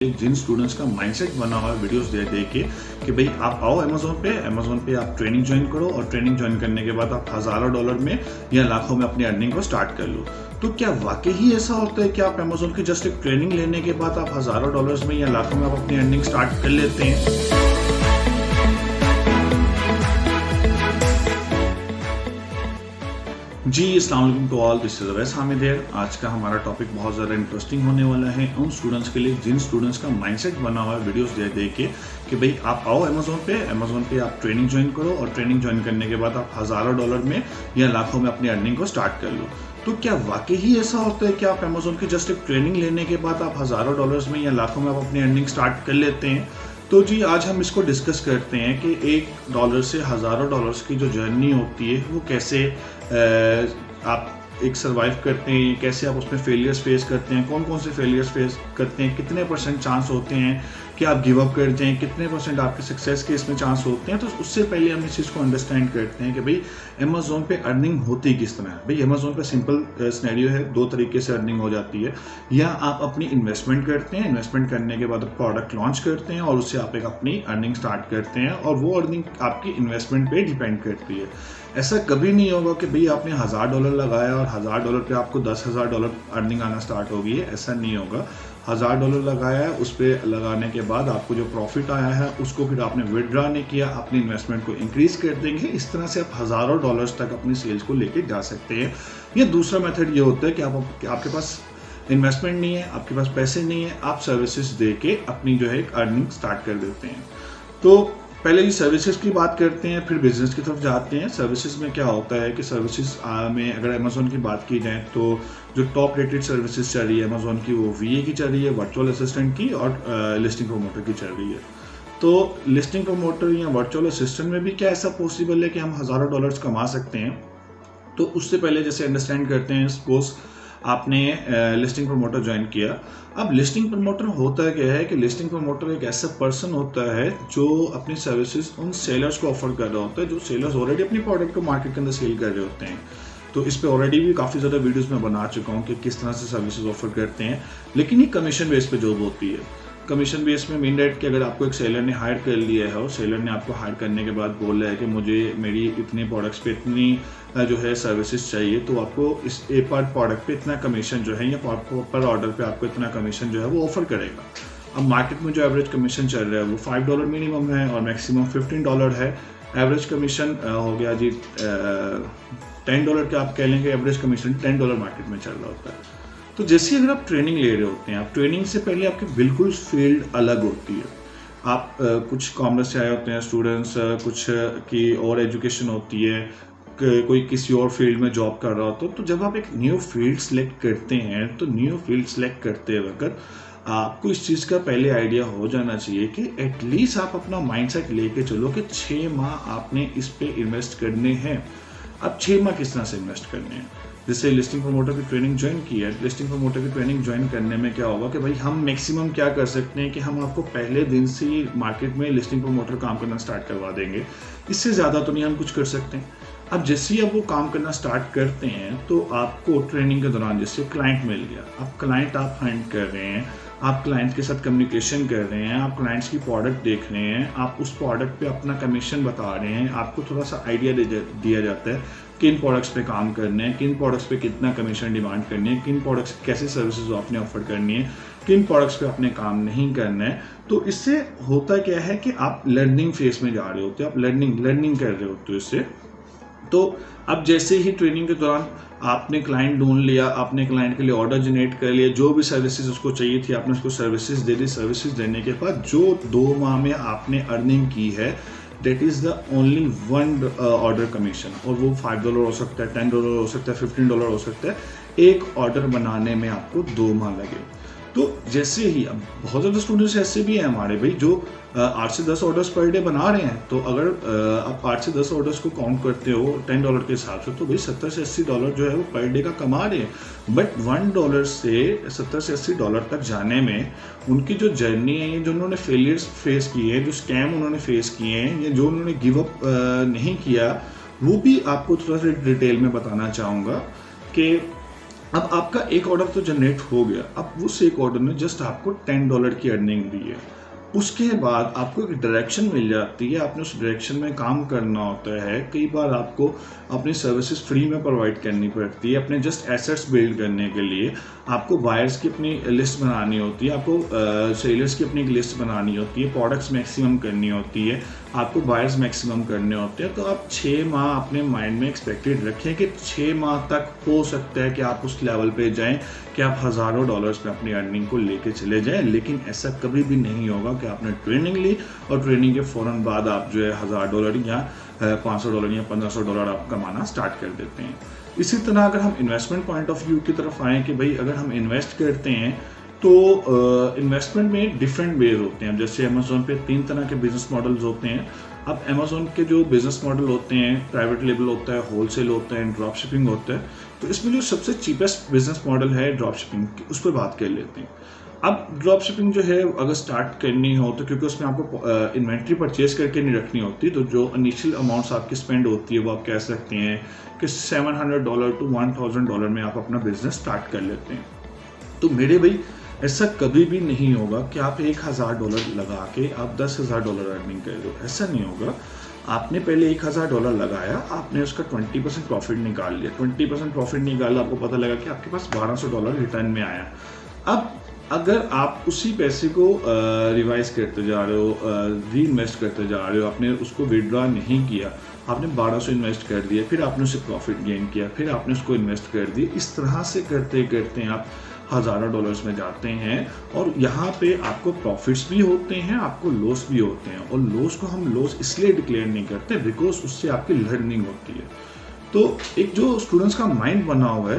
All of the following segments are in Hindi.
जिन स्टूडेंट्स का माइंडसेट बना हुआ है वीडियोस दे दे के कि भाई आप आओ अमेजोन पे आप ट्रेनिंग ज्वाइन करो और ट्रेनिंग ज्वाइन करने के बाद आप हजारों डॉलर में या लाखों में अपनी अर्निंग को स्टार्ट कर लो। तो क्या वाकई ही ऐसा होता है कि आप अमेजोन की जस्ट एक ट्रेनिंग लेने के बाद आप हजारों डॉलर्स में या लाखों में आप अपनी अर्निंग स्टार्ट कर लेते हैं? जी अस्सलाम वालेकुम to all, this is Awais Hamid here. आज का हमारा टॉपिक बहुत ज़्यादा इंटरेस्टिंग होने वाला है उन स्टूडेंट्स के लिए जिन स्टूडेंट्स का माइंडसेट बना हुआ है वीडियोस दे दे के कि भाई आप आओ अमेजोन पे आप ट्रेनिंग ज्वाइन करो और ट्रेनिंग ज्वाइन करने के बाद आप हजारों डॉलर में या लाखों में अपनी अर्निंग को स्टार्ट कर लो। तो क्या वाकई ही ऐसा होता है कि आप अमेजोन की जस्ट एक ट्रेनिंग लेने के बाद आप हजारों डॉलर्स में या लाखों में आप अपनी अर्निंग स्टार्ट कर लेते हैं? तो जी आज हम इसको डिस्कस करते हैं कि $1 से हजारों डॉलर्स की जो जर्नी होती है वो कैसे आप एक सर्वाइव करते हैं, कैसे आप उसमें फेलियर्स फेस करते हैं, कौन कौन से फेलियर्स फेस करते हैं, कितने परसेंट चांस होते हैं कि आप गिव अप कर जाएं, कितने परसेंट आपके सक्सेस के इसमें चांस होते हैं। तो उससे पहले हम इस चीज़ को अंडरस्टैंड करते हैं कि भाई अमेजोन पे अर्निंग होती किस तरह है। भाई अमेजोन पे सिंपल सिनेरियो है, दो तरीके से अर्निंग हो जाती है। या आप अपनी इन्वेस्टमेंट करते हैं, इन्वेस्टमेंट करने के बाद प्रोडक्ट लॉन्च करते हैं और उससे आप एक अपनी अर्निंग स्टार्ट करते हैं और वो अर्निंग आपकी इन्वेस्टमेंट पे डिपेंड करती है। ऐसा कभी नहीं होगा कि भाई आपने $1000 लगाया और $1000 पे आपको $10,000 अर्निंग आना स्टार्ट हो गई है, ऐसा नहीं होगा। $1000 लगाया है, उस पर लगाने के बाद आपको जो प्रॉफिट आया है उसको फिर आपने विड्रॉ नहीं किया, अपनी इन्वेस्टमेंट को इंक्रीज कर देंगे। इस तरह से आप हजारों डॉलर्स तक अपनी सेल्स को लेके जा सकते हैं। या दूसरा मेथड ये होता है कि आपके पास इन्वेस्टमेंट नहीं है, आपके पास पैसे नहीं है, आप सर्विसेज दे के अपनी जो है अर्निंग स्टार्ट कर देते हैं। तो पहले ही सर्विसेज की बात करते हैं, फिर बिजनेस की तरफ जाते हैं। सर्विसेज में क्या होता है कि सर्विसेज में अगर अमेजोन की बात की जाए तो जो टॉप रेटेड सर्विसेज चल रही है अमेजोन की वो VA की चल रही है, वर्चुअल असिस्टेंट की, और लिस्टिंग प्रमोटर की चल रही है। तो लिस्टिंग प्रमोटर या वर्चुअल असिस्टेंट में भी क्या ऐसा पॉसिबल है कि हम हजारों डॉलर्स कमा सकते हैं? तो उससे पहले जैसे अंडरस्टैंड करते हैं, सपोज आपने लिस्टिंग प्रमोटर ज्वाइन किया। अब लिस्टिंग प्रमोटर होता क्या है कि लिस्टिंग प्रमोटर एक ऐसा पर्सन होता है जो अपनी सर्विसेज उन सेलर्स को ऑफर कर रहा होता है, जो सेलर्स ऑलरेडी अपनी प्रोडक्ट को मार्केट के अंदर सेल कर रहे होते हैं। तो इस पे ऑलरेडी भी काफ़ी ज़्यादा वीडियोस में बना चुका हूँ कि किस तरह से सर्विसेज ऑफर करते हैं, लेकिन ये कमीशन बेस पे जॉब होती है। कमीशन बेस में मीन डेट कि अगर आपको एक सेलर ने हायर कर लिया है और सेलर ने आपको हायर करने के बाद बोल रहा है कि मुझे मेरी इतने प्रोडक्ट्स पे इतनी जो है सर्विसेज चाहिए, तो आपको इस एक पर प्रोडक्ट पे इतना कमीशन जो है या पर ऑर्डर पे आपको इतना कमीशन जो है वो ऑफर करेगा। अब मार्केट में जो एवरेज कमीशन चल रहा है वो $5 मिनिमम है और मैक्सिमम $15 है। एवरेज कमीशन हो गया जी $10 के आप कह लेंगे, एवरेज कमीशन $10 मार्केट में चल रहा होता है। तो जैसे अगर आप ट्रेनिंग ले रहे होते हैं, आप ट्रेनिंग से पहले आपकी बिल्कुल फील्ड अलग होती है। आप कुछ कॉमर्स से आए होते हैं स्टूडेंट्स, कुछ की और एजुकेशन होती है, कोई किसी और फील्ड में जॉब कर रहा होता है। तो जब आप एक न्यू फील्ड सेलेक्ट करते हैं तो न्यू फील्ड सेलेक्ट करते वक्त आपको इस चीज़ का पहले आइडिया हो जाना चाहिए कि एटलीस्ट आप अपना माइंडसेट लेके चलो कि 6 माह आपने इस पे इन्वेस्ट करने हैं। अब 6 माह किस तरह से इन्वेस्ट करने हैं? जैसे लिस्टिंग प्रमोटर की ट्रेनिंग ज्वाइन की है, लिस्टिंग प्रमोटर की ट्रेनिंग ज्वाइन करने में क्या होगा कि भाई हम मैक्सिमम क्या कर सकते हैं कि हम आपको पहले दिन से ही मार्केट में लिस्टिंग प्रमोटर काम करना स्टार्ट करवा देंगे। इससे ज़्यादा तो नहीं हम कुछ कर सकते हैं। अब जैसे ही आप वो काम करना स्टार्ट करते हैं तो आपको ट्रेनिंग के दौरान जैसे क्लाइंट मिल गया, अब क्लाइंट आप फाइंड कर रहे हैं, आप क्लाइंट के साथ कम्युनिकेशन कर रहे हैं, आप क्लाइंट्स की प्रोडक्ट देख रहे हैं, आप उस प्रोडक्ट पे अपना कमीशन बता रहे हैं, आपको थोड़ा सा आइडिया दिया जाता है किन प्रोडक्ट्स पे काम करने हैं, किन प्रोडक्ट्स पे कितना कमीशन डिमांड करनी है, किन प्रोडक्ट्स कैसे सर्विसेज आपने ऑफर करनी है, किन प्रोडक्ट्स पे आपने काम नहीं करना है। तो इससे होता क्या है कि आप लर्निंग फेज में जा रहे होते हो, आप लर्निंग कर रहे होते हो इससे। तो अब जैसे ही ट्रेनिंग के दौरान आपने क्लाइंट ढूंढ लिया, आपने क्लाइंट के लिए ऑर्डर जनरेट कर लिया, जो भी सर्विसेज उसको चाहिए थी आपने उसको सर्विसेज दे दी। सर्विसेज देने के बाद जो 2 माह में आपने अर्निंग की है that is the only one order commission, और वो $5 हो सकता है, $10 हो सकता है, $15 हो सकता है। एक ऑर्डर बनाने में आपको 2 माह लगे। तो जैसे ही अब बहुत ज़्यादा स्टूडेंट्स ऐसे भी हैं हमारे भाई जो 8 से 10 ऑर्डर्स पर डे बना रहे हैं। तो अगर आप 8 से 10 ऑर्डर्स को काउंट करते हो $10 के हिसाब से, तो भाई $70 से $80 जो है वो पर डे का कमा रहे हैं। बट $1 से $70 से $80 तक जाने में उनकी जो जर्नी है, ये जो उन्होंने फेलियर्स फेस किए हैं, जो स्कैम उन्होंने फेस किए हैं, या जो उन्होंने गिव अप नहीं किया, वो भी आपको थोड़ा सा डिटेल में बताना चाहूँगा कि अब आपका एक ऑर्डर तो जनरेट हो गया, अब उस एक ऑर्डर ने जस्ट आपको $10 की अर्निंग दी है। उसके बाद आपको एक डायरेक्शन मिल जाती है, आपने उस डायरेक्शन में काम करना होता है। कई बार आपको अपनी सर्विसेज फ्री में प्रोवाइड करनी पड़ती है। अपने जस्ट एसेट्स बिल्ड करने के लिए आपको बायर्स की अपनी लिस्ट बनानी होती है, आपको सेलर्स की अपनी लिस्ट बनानी होती है, प्रोडक्ट्स मैक्सिमम करनी होती है, आपको बायर्स मैक्सिमम करने होते हैं। तो आप 6 माह अपने माइंड में एक्सपेक्टेड रखें कि 6 माह तक हो सकता है कि आप उस लेवल पे जाएं कि आप हज़ारों डॉलर्स में अपनी अर्निंग को लेके चले जाएं। लेकिन ऐसा कभी भी नहीं होगा कि आपने ट्रेनिंग ली और ट्रेनिंग के फ़ौरन बाद आप जो है $1000 या $500 या $1500 आप कमाना स्टार्ट कर देते हैं। इसी तरह अगर हम इन्वेस्टमेंट पॉइंट ऑफ व्यू की तरफ आएँ कि भाई अगर हम इन्वेस्ट करते हैं तो इन्वेस्टमेंट में डिफरेंट वेज होते हैं। जैसे अमेज़न पे 3 तरह के बिजनेस मॉडल्स होते हैं। अब अमेज़न के जो बिजनेस मॉडल होते हैं, प्राइवेट लेबल होता है, होलसेल होता है, ड्रॉप शिपिंग होता है। तो इसमें जो सबसे चीपेस्ट बिजनेस मॉडल है ड्रॉप शिपिंग, उस पर बात कर लेते हैं। अब ड्रॉप शिपिंग जो है अगर स्टार्ट करनी हो तो क्योंकि उसमें आपको इन्वेंट्री परचेज करके नहीं रखनी होती, तो जो इनिशियल अमाउंट्स आपकी स्पेंड होती है वो आप कह सकते हैं कि $700 to $1000 में आप अपना बिजनेस स्टार्ट कर लेते हैं। तो मेरे भाई ऐसा कभी भी नहीं होगा कि आप $1000 लगा के आप $10,000 अर्निंग कर रहे हो, ऐसा नहीं होगा। आपने पहले $1000 लगाया, आपने उसका 20% प्रॉफिट निकाल लिया। 20% प्रॉफिट निकाला, आपको पता लगा कि आपके पास $1200 रिटर्न में आया। अब अगर आप उसी पैसे को रिवाइज करते जा रहे हो, री इन्वेस्ट करते जा रहे हो, आपने उसको विड्रॉ नहीं किया, आपने 1200 इन्वेस्ट कर दिया, फिर आपने उससे प्रॉफिट गेन किया, फिर आपने उसको इन्वेस्ट कर दिया, इस तरह से करते करते आप हज़ारों डॉलर्स में जाते हैं। और यहाँ पे आपको प्रॉफिट्स भी होते हैं, आपको लॉस भी होते हैं। और लॉस को हम लॉस इसलिए डिक्लेयर नहीं करते बिकॉज उससे आपकी लर्निंग होती है। तो एक जो स्टूडेंट्स का माइंड बना हुआ है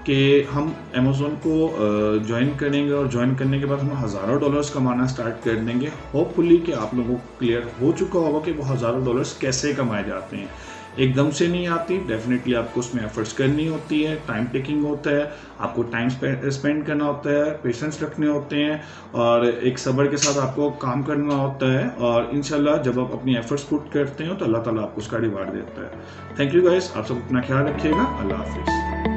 कि हम अमेज़न को ज्वाइन करेंगे और ज्वाइन करने के बाद हम हज़ारों डॉलर्स कमाना स्टार्ट कर देंगे। होपफुली कि आप लोगों को क्लियर हो चुका होगा कि वो हज़ारों डॉलर्स कैसे कमाए जाते हैं। एकदम से नहीं आती, डेफिनेटली आपको उसमें एफर्ट्स करनी होती है, टाइम टेकिंग होता है, आपको टाइम स्पेंड करना होता है, पेशेंस रखने होते हैं और एक सब्र के साथ आपको काम करना होता है। और इंशाल्लाह जब आप अपनी एफर्ट्स पुट करते हो तो अल्लाह ताला आपको उसका रिवार्ड देता है। थैंक यू गाइस, आप सब अपना ख्याल रखिएगा। अल्लाह हाफिज़।